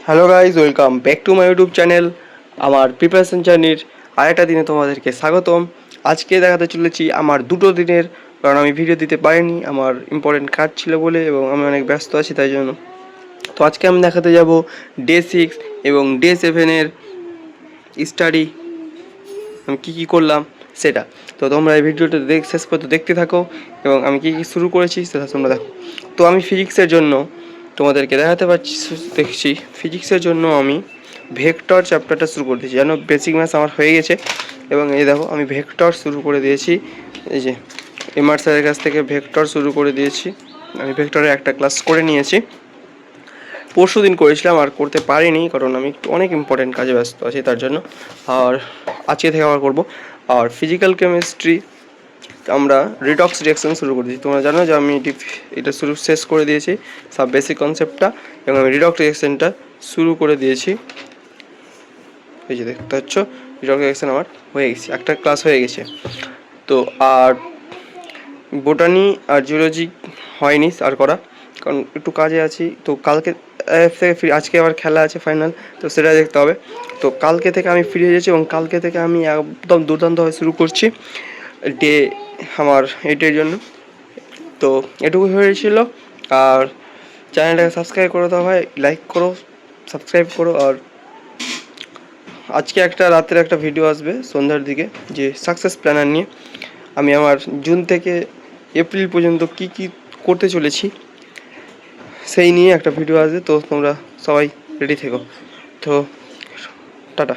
Hello guys, welcome back to my YouTube channel. আমার preparation জার্নির আরেকটা দিনে তোমাদেরকে স্বাগতম। আজকে দেখাতে চলেছি আমার 2 দিনের, কারণ আমি ভিডিও দিতে পারিনি, আমার ইম্পর্টেন্ট কাজ ছিল বলে, এবং আমি অনেক ব্যস্ত আছি তাই জন্য। তো আজকে আমি দেখাতে যাব ডে 6 এবং ডে 7-এর স্টাডি, আমি কী করলাম সেটা। তো তোমরা এই ভিডিওটা শেষ পর্যন্ত দেখতে থাকো এবং আমি কী শুরু করেছি সেটা তোমরা দেখো। তো আমি ফিজিক্সের জন্য তোমাদেরকে দেখাতে দেখছি ফিজিক্সের জন্য আমি ভেক্টর চ্যাপ্টারটা শুরু করে দিয়েছি। জানো, বেসিক ম্যাথস আমার হয়ে গেছে এবং এই দেখো আমি ভেক্টর শুরু করে দিয়েছি। এই যে এমআর স্যারের কাছ থেকে ভেক্টর শুরু করে দিয়েছি। আমি ভেক্টরের একটা ক্লাস করে নিয়েছি, পরশু দিন করেছিলাম, আর করতে পারিনি কারণ আমি অনেক ইম্পর্টেন্ট কাজে ব্যস্ত আছি তার জন্য। আর আজকে থেকে আবার করবো। আর ফিজিক্যাল কেমিস্ট্রি আমরা রিডক্স রিঅ্যাকশন শুরু করে দিয়েছি। তোমরা জানো যে আমি এটা শেষ করে দিয়েছি সব বেসিক কনসেপ্টটা, এবং আমি রিডক্স রিঅ্যাকশনটা শুরু করে দিয়েছি। এই যে দেখতে পাচ্ছ, রিডক্স রিঅ্যাকশন আমার হয়ে গেছে, একটা ক্লাস হয়ে গেছে। তো আর বোটানি আর জিওলজি হয়নি আর করা, কারণ একটু কাজে আছি। তো কালকে থেকে আজকে আবার খেলা আছে ফাইনাল, তো সেটা দেখতে হবে। তো কালকে থেকে আমি ফিরে যাচ্ছি এবং কালকে থেকে আমি একদম দুর্দান্তভাবে শুরু করছি ডে আমার এইটার জন্য। তো এটুকু হয়েছিল। আর চ্যানেলটাকে সাবস্ক্রাইব করে দাও ভাই, লাইক করো, সাবস্ক্রাইব করো। আর আজকে রাতের একটা ভিডিও আসবে সন্ধ্যার দিকে, যে সাকসেস প্ল্যানার নিয়ে। আমি আমার জুন থেকে এপ্রিল পর্যন্ত কি কি করতে চলেছি সেই নিয়ে একটা ভিডিও আসবে। তো তোমরা সবাই রেডি থেকো। তো টাটা।